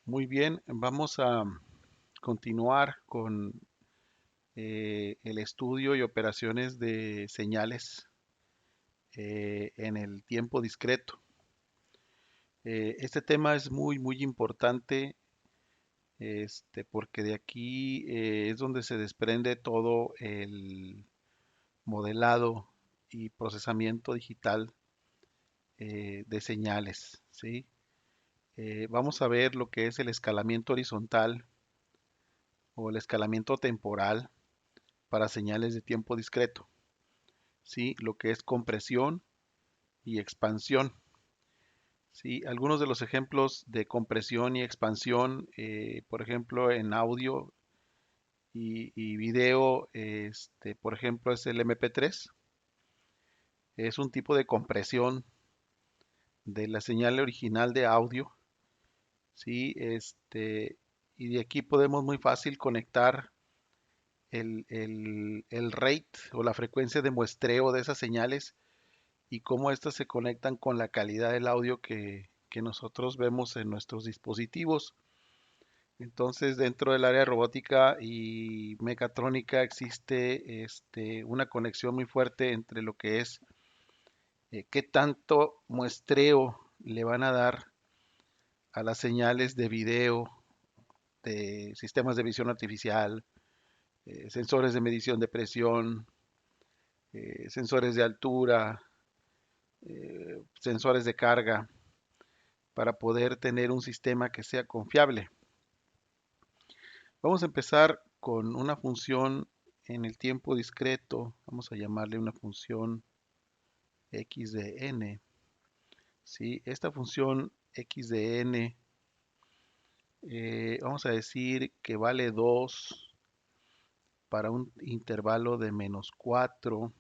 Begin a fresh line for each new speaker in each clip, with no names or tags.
Muy bien, vamos a continuar con el estudio y operaciones de señales en el tiempo discreto. Este tema es muy importante, porque de aquí es donde se desprende todo el modelado y procesamiento digital de señales, ¿sí? Vamos a ver lo que es el escalamiento horizontal o el escalamiento temporal para señales de tiempo discreto, ¿sí? Lo que es compresión y expansión, ¿sí? Algunos de los ejemplos de compresión y expansión, por ejemplo, en audio y video, por ejemplo, es el MP3. Es un tipo de compresión de la señal original de audio, ¿sí? Y de aquí podemos muy fácil conectar el rate o la frecuencia de muestreo de esas señales y cómo éstas se conectan con la calidad del audio que nosotros vemos en nuestros dispositivos. Entonces, dentro del área robótica y mecatrónica existe una conexión muy fuerte entre lo que es qué tanto muestreo le van a dar a las señales de video, de sistemas de visión artificial, sensores de medición de presión, sensores de altura, sensores de carga, para poder tener un sistema que sea confiable. Vamos a empezar con una función en el tiempo discreto. Vamos a llamarle una función x de n. ¿Sí? Esta función x de n, vamos a decir que vale 2 para un intervalo de -4,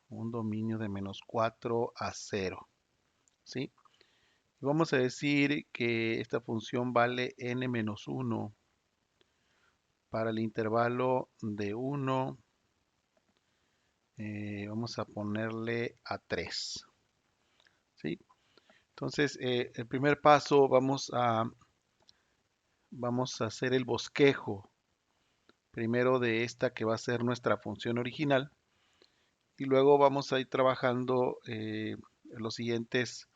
un dominio de -4 a 0. ¿Sí? Vamos a decir que esta función vale n-1 para el intervalo de 1, vamos a ponerle a 3. ¿Sí? Entonces, el primer paso vamos a hacer el bosquejo primero de esta que va a ser nuestra función original y luego vamos a ir trabajando los siguientes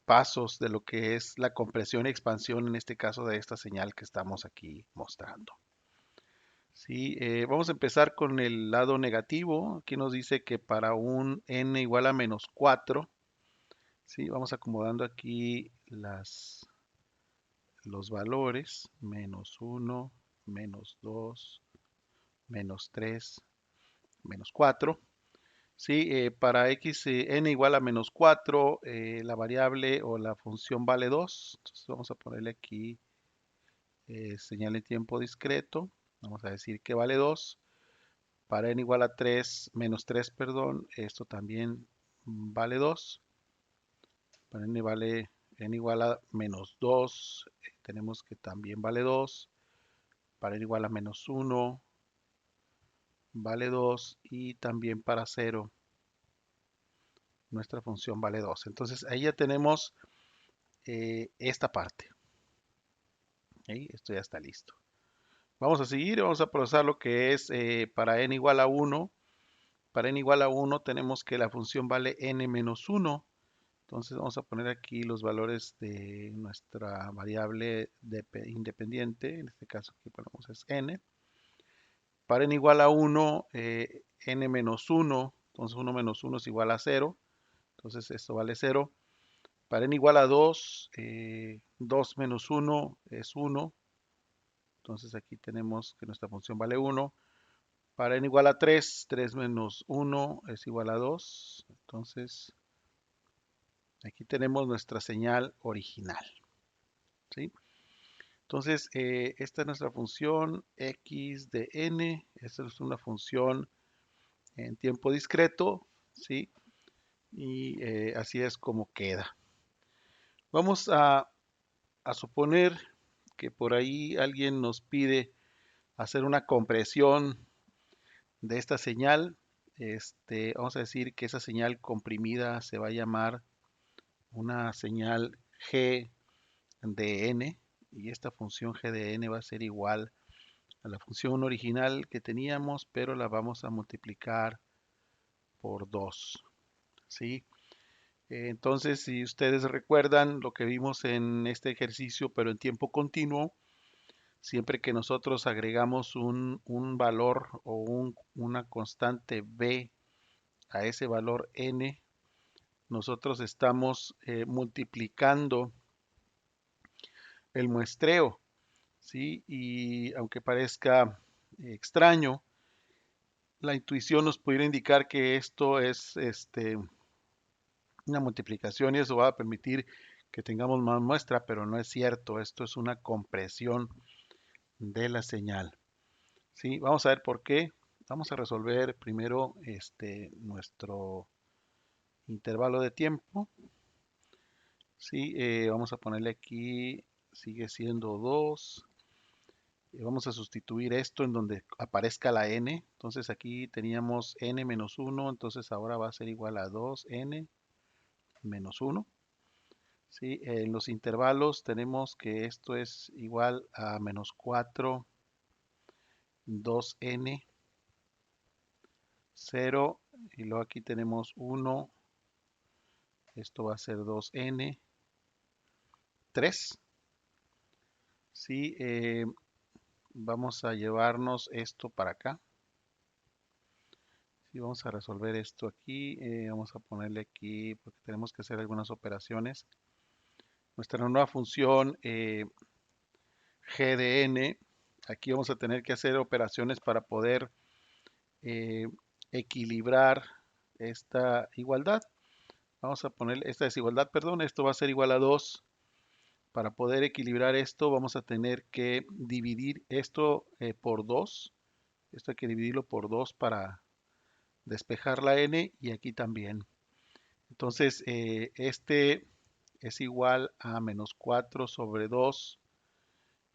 pasos de lo que es la compresión y expansión en este caso de esta señal que estamos aquí mostrando. Sí, vamos a empezar con el lado negativo. Aquí nos dice que para un n igual a -4, ¿sí? Vamos acomodando aquí los valores, -1, -2, -3, -4. Sí, para x n igual a -4, la variable o la función vale 2. Entonces vamos a ponerle aquí señal en tiempo discreto. Vamos a decir que vale 2. Para n igual a 3, -3, perdón, esto también vale 2. Para n igual a -2, tenemos que también vale 2. Para n igual a -1, vale 2. Y también para 0, nuestra función vale 2. Entonces ahí ya tenemos esta parte. ¿Sí? Esto ya está listo. Vamos a seguir, vamos a procesar lo que es para n igual a 1. Para n igual a 1 tenemos que la función vale n-1. Entonces vamos a poner aquí los valores de nuestra variable independiente. En este caso aquí ponemos es n. Para n igual a 1, n-1. Entonces 1 menos 1 es igual a 0. Entonces esto vale 0. Para n igual a 2, 2 menos 1 es 1. Entonces aquí tenemos que nuestra función vale 1. Para n igual a 3, 3 menos 1 es igual a 2. Entonces aquí tenemos nuestra señal original. ¿Sí? Entonces, esta es nuestra función x de n. Esta es una función en tiempo discreto, ¿sí? Y así es como queda. Vamos a suponer que por ahí alguien nos pide hacer una compresión de esta señal. Vamos a decir que esa señal comprimida se va a llamar una señal G de n, y esta función g de n va a ser igual a la función original que teníamos, pero la vamos a multiplicar por 2, ¿sí? Entonces, si ustedes recuerdan lo que vimos en este ejercicio, pero en tiempo continuo, siempre que nosotros agregamos un valor o una constante b a ese valor n, nosotros estamos multiplicando el muestreo, ¿sí? Y aunque parezca extraño, la intuición nos pudiera indicar que esto es una multiplicación y eso va a permitir que tengamos más muestra, pero no es cierto. Esto es una compresión de la señal. ¿Sí? Vamos a ver por qué. Vamos a resolver primero nuestro intervalo de tiempo. ¿Sí? Vamos a ponerle aquí, sigue siendo 2. Vamos a sustituir esto en donde aparezca la n. Entonces aquí teníamos n menos 1, entonces ahora va a ser igual a 2n menos 1. ¿Sí? En los intervalos tenemos que esto es igual a menos 4, 2n, 0, y luego aquí tenemos 1, esto va a ser 2n, 3. ¿Sí? Vamos a llevarnos esto para acá. Sí, vamos a resolver esto aquí. Vamos a ponerle aquí, porque tenemos que hacer algunas operaciones. Nuestra nueva función g de n, aquí vamos a tener que hacer operaciones para poder eh, equilibrar esta igualdad. Vamos a poner esta desigualdad, perdón, esto va a ser igual a 2. Para poder equilibrar esto vamos a tener que dividir esto por 2. Esto hay que dividirlo por 2 para despejar la n y aquí también. Entonces, este es igual a menos 4 sobre 2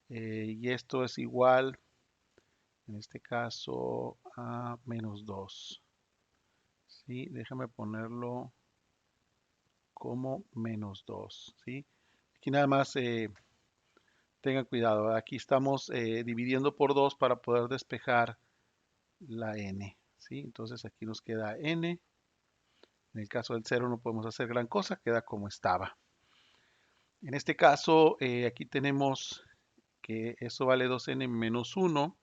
y esto es igual, en este caso, a menos 2. ¿Sí? Déjame ponerlo como menos 2. ¿Sí? Aquí nada más tengan cuidado. Aquí estamos dividiendo por 2 para poder despejar la n. ¿Sí? Entonces aquí nos queda n. En el caso del 0 no podemos hacer gran cosa, queda como estaba. En este caso, aquí tenemos que eso vale 2n menos 1.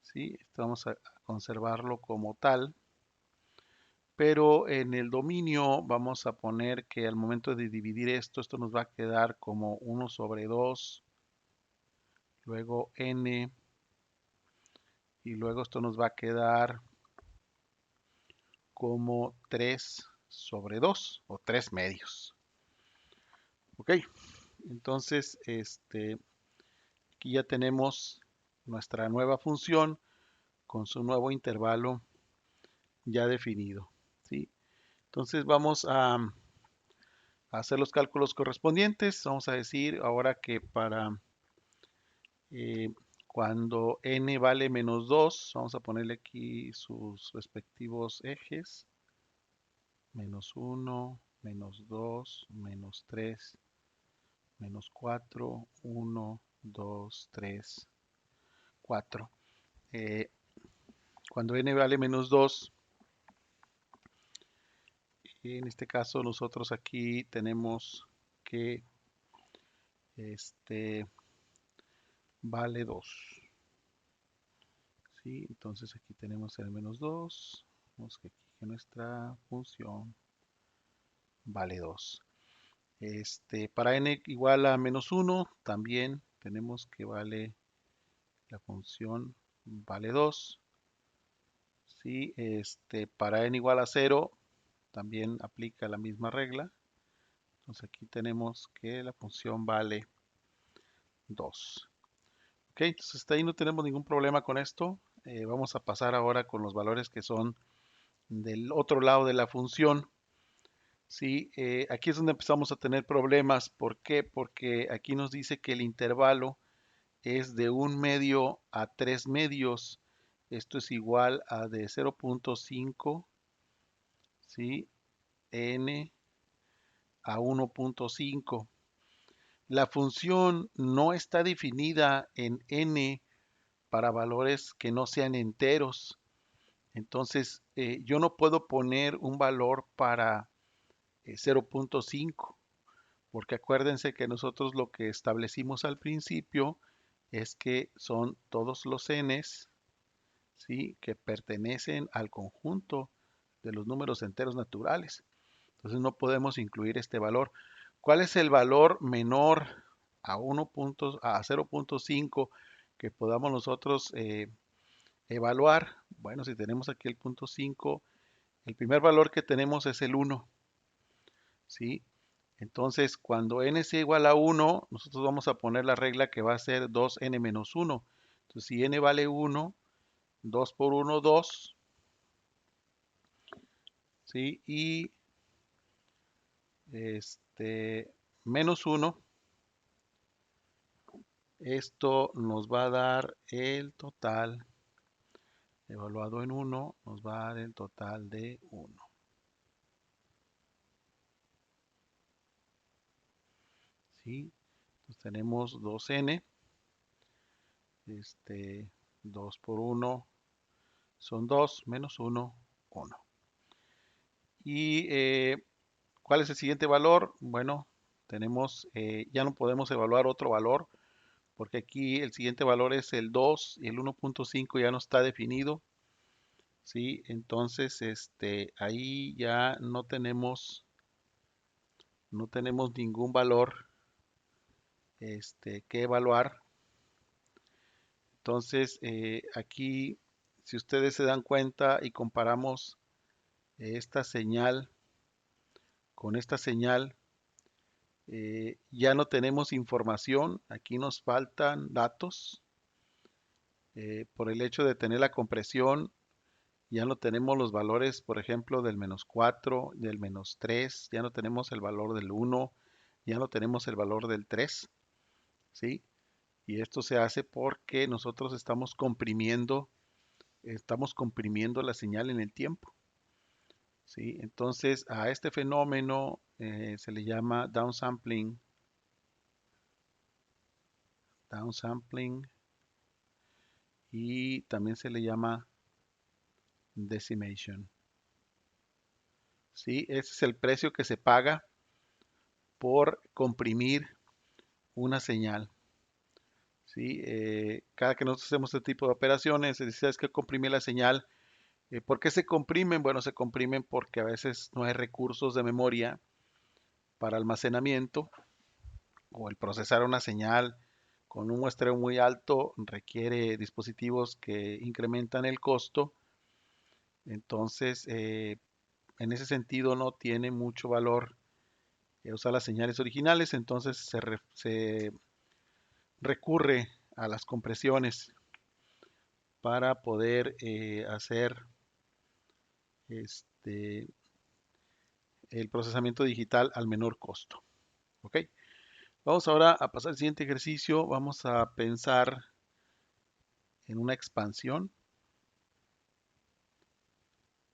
¿Sí? Vamos a conservarlo como tal. Pero en el dominio vamos a poner que al momento de dividir esto, esto nos va a quedar como 1 sobre 2, luego n, y luego esto nos va a quedar como 3 sobre 2 o 3 medios. Ok, entonces aquí ya tenemos nuestra nueva función con su nuevo intervalo ya definido. ¿Sí? Entonces vamos a hacer los cálculos correspondientes. Vamos a decir ahora que para eh, cuando n vale menos 2, vamos a ponerle aquí sus respectivos ejes. Menos 1, menos 2, menos 3, menos 4, 1, 2, 3, 4. Cuando n vale menos 2, en este caso nosotros aquí tenemos que este vale 2. ¿Sí? Entonces aquí tenemos el menos 2. Vemos que aquí que nuestra función vale 2. Para n igual a menos 1, también tenemos que vale la función vale 2. ¿Sí? Para n igual a 0, también aplica la misma regla. Entonces aquí tenemos que la función vale 2. Ok, entonces hasta ahí no tenemos ningún problema con esto. Vamos a pasar ahora con los valores que son del otro lado de la función. Sí, aquí es donde empezamos a tener problemas. ¿Por qué? Porque aquí nos dice que el intervalo es de 1 medio a 3 medios. Esto es igual a de 0.5, ¿sí? n a 1.5. La función no está definida en n para valores que no sean enteros. Entonces, yo no puedo poner un valor para 0.5, porque acuérdense que nosotros lo que establecimos al principio es que son todos los n's, ¿sí?, que pertenecen al conjunto de los números enteros naturales. Entonces no podemos incluir este valor. ¿Cuál es el valor menor a 0.5 que podamos nosotros evaluar? Bueno, si tenemos aquí el punto 5, el primer valor que tenemos es el 1, ¿sí? Entonces, cuando n sea igual a 1, nosotros vamos a poner la regla que va a ser 2n menos 1. Entonces, si n vale 1, 2 por 1, 2, ¿sí? Y menos 1, esto nos va a dar el total, evaluado en 1, nos va a dar el total de 1. ¿Sí? Entonces tenemos 2n, 2 por 1 son 2, menos 1, 1. ¿Y cuál es el siguiente valor? Bueno, tenemos, ya no podemos evaluar otro valor, porque aquí el siguiente valor es el 2 y el 1.5 ya no está definido. ¿Sí? Entonces, ahí ya no tenemos ningún valor que evaluar. Entonces, aquí, si ustedes se dan cuenta y comparamos esta señal con esta señal, ya no tenemos información, aquí nos faltan datos. Por el hecho de tener la compresión, ya no tenemos los valores, por ejemplo, del menos 4, del menos 3, ya no tenemos el valor del 1, ya no tenemos el valor del 3, ¿sí? Y esto se hace porque nosotros estamos comprimiendo la señal en el tiempo, ¿sí? Entonces, a este fenómeno se le llama downsampling, y también se le llama decimation, ¿sí? Ese es el precio que se paga por comprimir una señal, ¿sí? Cada que nosotros hacemos este tipo de operaciones, se dice, es que comprimir la señal. ¿Por qué se comprimen? Bueno, se comprimen porque a veces no hay recursos de memoria para almacenamiento, o el procesar una señal con un muestreo muy alto requiere dispositivos que incrementan el costo. Entonces, en ese sentido no tiene mucho valor usar las señales originales, entonces se recurre a las compresiones para poder hacer este, el procesamiento digital al menor costo. ¿Ok? Vamos ahora a pasar al siguiente ejercicio. Vamos a pensar en una expansión.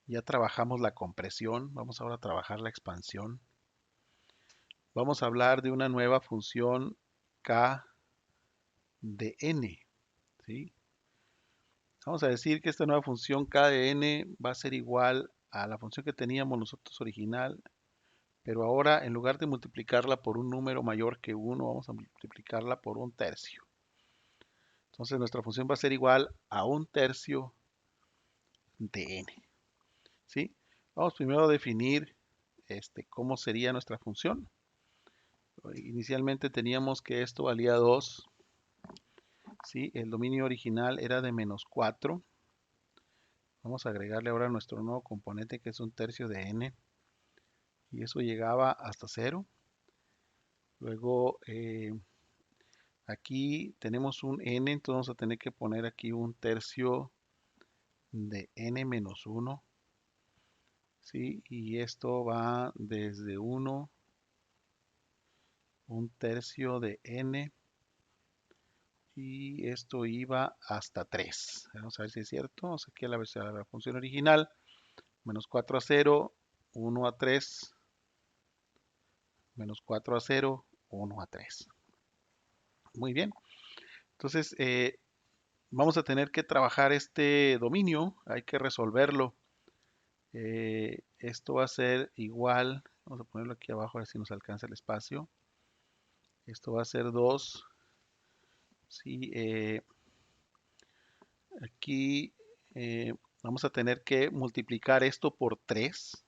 Ya trabajamos la compresión. Vamos ahora a trabajar la expansión. Vamos a hablar de una nueva función k de n, ¿sí? Vamos a decir que esta nueva función k de n va a ser igual a la función que teníamos nosotros original, pero ahora en lugar de multiplicarla por un número mayor que 1, vamos a multiplicarla por 1/3. Entonces nuestra función va a ser igual a 1/3 de n, ¿sí? Vamos primero a definir cómo sería nuestra función. Inicialmente teníamos que esto valía 2, ¿sí? El dominio original era de menos 4. Vamos a agregarle ahora nuestro nuevo componente, que es 1/3 de n, y eso llegaba hasta 0. Luego aquí tenemos un n, entonces vamos a tener que poner aquí 1/3 de n menos 1, ¿sí? Y esto va desde 1, 1/3 de n, y esto iba hasta 3. Vamos a ver si es cierto. Vamos aquí a la función original. Menos 4 a 0, 1 a 3, menos 4 a 0, 1 a 3. Muy bien. Entonces, vamos a tener que trabajar este dominio. Hay que resolverlo. Esto va a ser igual. Vamos a ponerlo aquí abajo a ver si nos alcanza el espacio. Esto va a ser 2. Sí, aquí vamos a tener que multiplicar esto por 3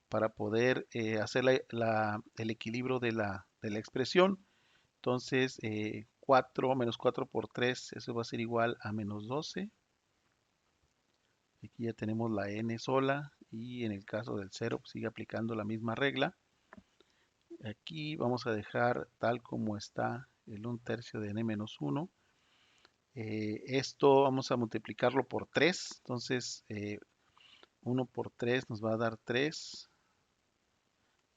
para poder hacer el equilibrio de la expresión. Entonces, 4 menos 4 por 3, eso va a ser igual a menos 12. Aquí ya tenemos la n sola y en el caso del 0 pues sigue aplicando la misma regla. Aquí vamos a dejar tal como está el 1/3 de n menos 1. Esto vamos a multiplicarlo por 3. Entonces, 1 por 3 nos va a dar 3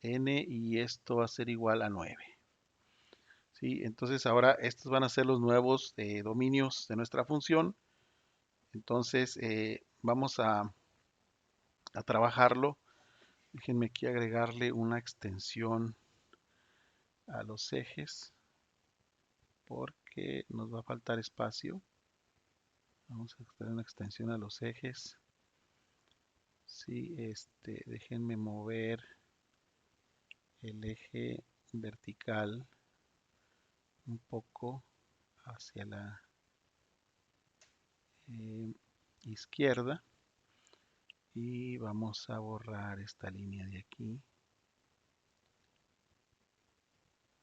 n y esto va a ser igual a 9. ¿Sí? Entonces ahora estos van a ser los nuevos dominios de nuestra función. Entonces vamos a trabajarlo. Déjenme aquí agregarle una extensión a los ejes porque nos va a faltar espacio. Vamos a hacer una extensión a los ejes. Sí, déjenme mover el eje vertical un poco hacia la eh, izquierda y vamos a borrar esta línea de aquí.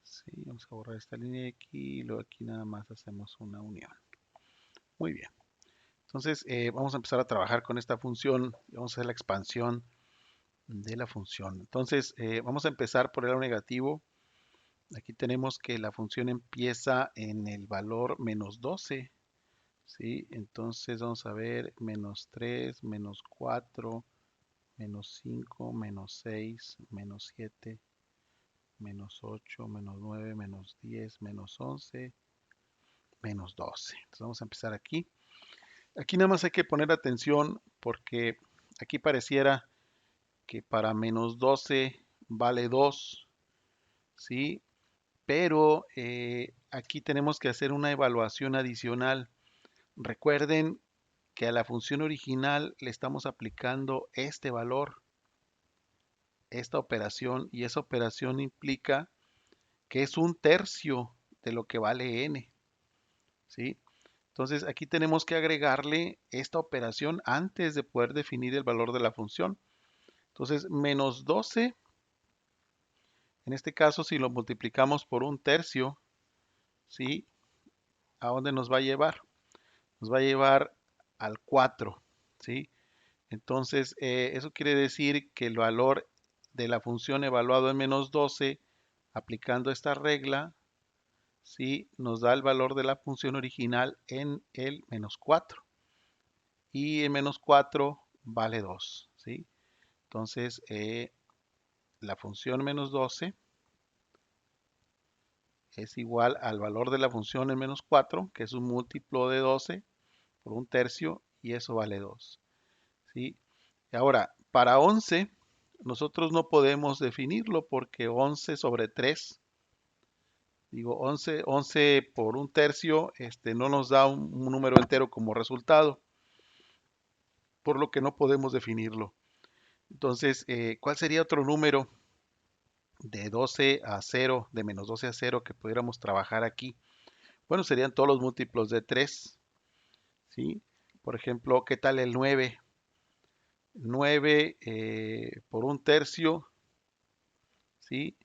Sí, vamos a borrar esta línea de aquí y luego aquí nada más hacemos una unión. Muy bien. Entonces vamos a empezar a trabajar con esta función y vamos a hacer la expansión de la función. Entonces vamos a empezar por el lado negativo. Aquí tenemos que la función empieza en el valor menos 12. ¿Sí? Entonces vamos a ver menos 3, menos 4, menos 5, menos 6, menos 7, menos 8, menos 9, menos 10, menos 11, menos 12. Entonces vamos a empezar aquí. Aquí nada más hay que poner atención porque aquí pareciera que para menos 12 vale 2, ¿sí? Pero aquí tenemos que hacer una evaluación adicional. Recuerden que a la función original le estamos aplicando este valor, esta operación, y esa operación implica que es 1/3 de lo que vale n, ¿sí? Entonces aquí tenemos que agregarle esta operación antes de poder definir el valor de la función. Entonces menos 12, en este caso si lo multiplicamos por 1/3, ¿sí? ¿A dónde nos va a llevar? Nos va a llevar al 4, ¿sí? Entonces eso quiere decir que el valor de la función evaluado en menos 12, aplicando esta regla, ¿sí? Nos da el valor de la función original en el menos 4. Y el menos 4 vale 2, ¿sí? Entonces, la función menos 12 es igual al valor de la función en menos 4, que es un múltiplo de 12 por 1/3, y eso vale 2, ¿sí? Y ahora, para 11, nosotros no podemos definirlo porque 11 sobre 3, digo 11 por 1/3, no nos da un número entero como resultado, por lo que no podemos definirlo. Entonces, ¿cuál sería otro número de 12 a 0, de menos 12 a 0 que pudiéramos trabajar aquí? Bueno, serían todos los múltiplos de 3, ¿sí? Por ejemplo, ¿qué tal el 9? 9 por 1/3, ¿sí?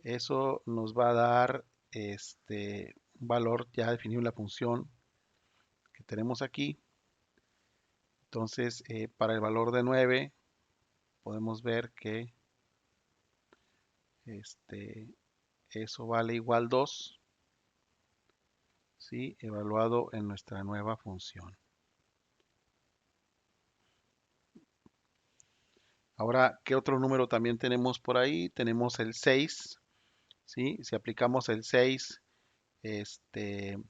Eso nos va a dar un valor ya definido en la función que tenemos aquí. Entonces, para el valor de 9, podemos ver que eso vale igual 2, ¿sí? Evaluado en nuestra nueva función. Ahora, ¿qué otro número también tenemos por ahí? Tenemos el 6, ¿sí? Si aplicamos el 6 en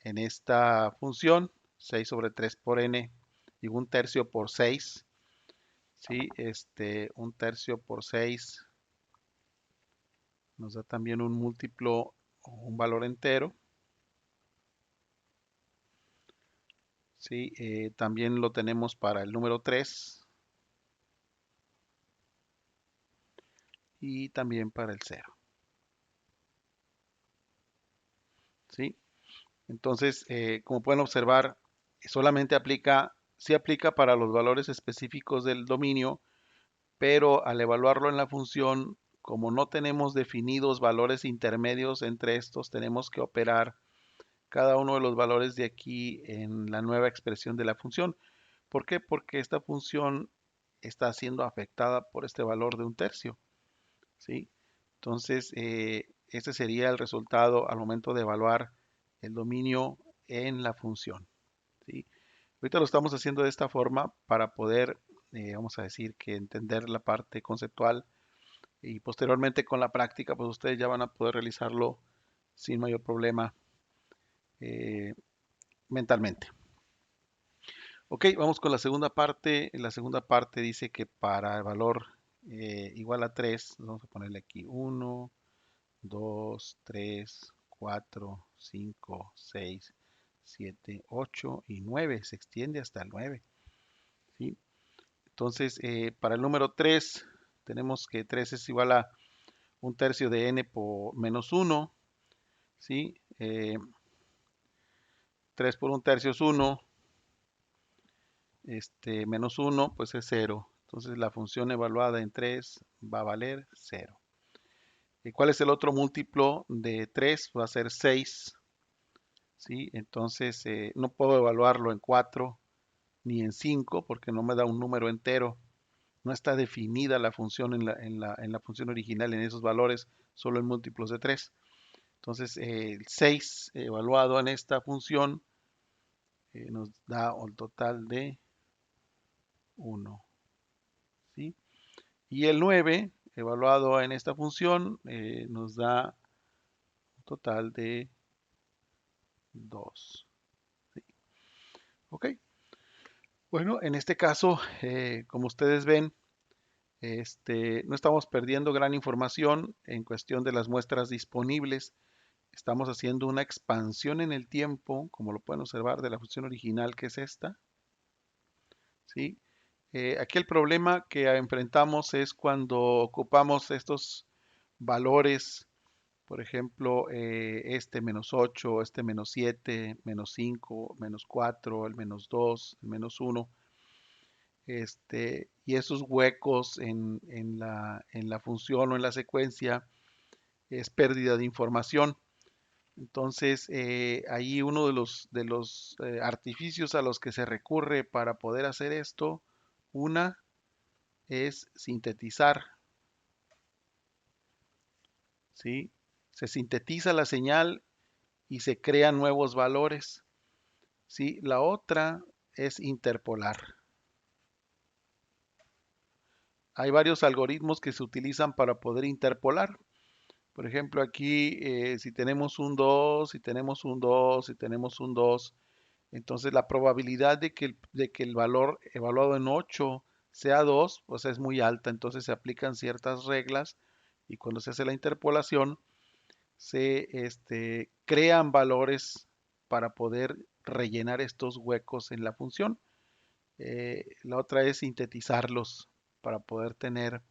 esta función, 6 sobre 3 por n, y 1/3 por 6, ¿sí? 1/3 por 6 nos da también un múltiplo o un valor entero. ¿sí? También lo tenemos para el número 3 y también para el 0, ¿sí? Entonces, como pueden observar, solamente aplica, sí aplica para los valores específicos del dominio, pero al evaluarlo en la función, como no tenemos definidos valores intermedios entre estos, tenemos que operar cada uno de los valores de aquí en la nueva expresión de la función. ¿Por qué? Porque esta función está siendo afectada por este valor de 1/3, ¿sí? Entonces, este sería el resultado al momento de evaluar el dominio en la función, ¿sí? Ahorita lo estamos haciendo de esta forma para poder, vamos a decir, que entender la parte conceptual y posteriormente con la práctica, pues ustedes ya van a poder realizarlo sin mayor problema eh, mentalmente. Ok, vamos con la segunda parte. En la segunda parte dice que para el valor igual a 3, vamos a ponerle aquí 1, 2, 3, 4, 5, 6, 7, 8 y 9. Se extiende hasta el 9, ¿sí? Entonces, para el número 3, tenemos que 3 es igual a 1/3 de n por menos 1, ¿sí? 3 por 1/3 es 1, menos 1 pues es 0. Entonces la función evaluada en 3 va a valer 0. ¿Y cuál es el otro múltiplo de 3? Va a ser 6, ¿sí? Entonces no puedo evaluarlo en 4 ni en 5 porque no me da un número entero. No está definida la función en la función original en esos valores, solo en múltiplos de 3. Entonces el 6 evaluado en esta función nos da un total de 1, ¿sí? Y el 9 evaluado en esta función nos da un total de 2, ¿sí? Ok, bueno, en este caso, como ustedes ven, no estamos perdiendo gran información en cuestión de las muestras disponibles. Estamos haciendo una expansión en el tiempo, como lo pueden observar, de la función original que es esta, ¿sí? Aquí el problema que enfrentamos es cuando ocupamos estos valores, por ejemplo, este menos 8, este menos 7, menos 5, menos 4, el menos 2, el menos 1, y esos huecos en la función o en la secuencia es pérdida de información. Entonces, ahí uno de los artificios a los que se recurre para poder hacer esto, una es sintetizar, ¿sí? Se sintetiza la señal y se crean nuevos valores, ¿sí? La otra es interpolar. Hay varios algoritmos que se utilizan para poder interpolar. Por ejemplo, aquí si tenemos un 2, si tenemos un 2, si tenemos un 2, entonces la probabilidad de que el valor evaluado en 8 sea 2, pues es muy alta. Entonces se aplican ciertas reglas y cuando se hace la interpolación se crean valores para poder rellenar estos huecos en la función. La otra es sintetizarlos para poder tener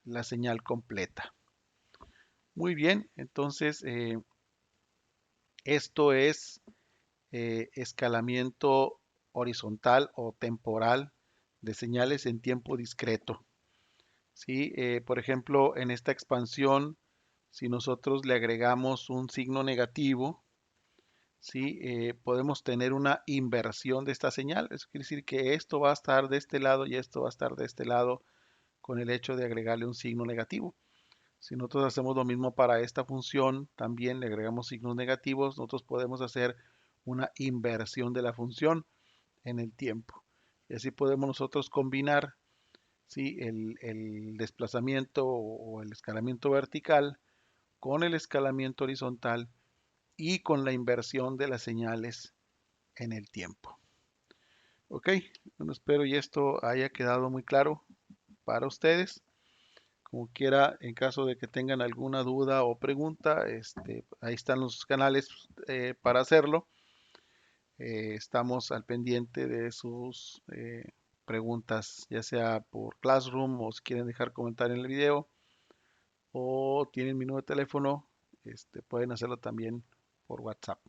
la señal completa. Muy bien, entonces esto es escalamiento horizontal o temporal de señales en tiempo discreto. ¿Sí? Por ejemplo, en esta expansión, si nosotros le agregamos un signo negativo, ¿sí? Podemos tener una inversión de esta señal. Eso quiere decir que esto va a estar de este lado y esto va a estar de este lado con el hecho de agregarle un signo negativo. Si nosotros hacemos lo mismo para esta función, también le agregamos signos negativos, nosotros podemos hacer una inversión de la función en el tiempo. Y así podemos nosotros combinar, ¿sí? el desplazamiento o el escalamiento vertical con el escalamiento horizontal y con la inversión de las señales en el tiempo. Ok, bueno, espero y esto haya quedado muy claro para ustedes. Como quiera, en caso de que tengan alguna duda o pregunta, ahí están los canales para hacerlo. Estamos al pendiente de sus preguntas, ya sea por Classroom o si quieren dejar comentario en el video o tienen mi número de teléfono, pueden hacerlo también por WhatsApp.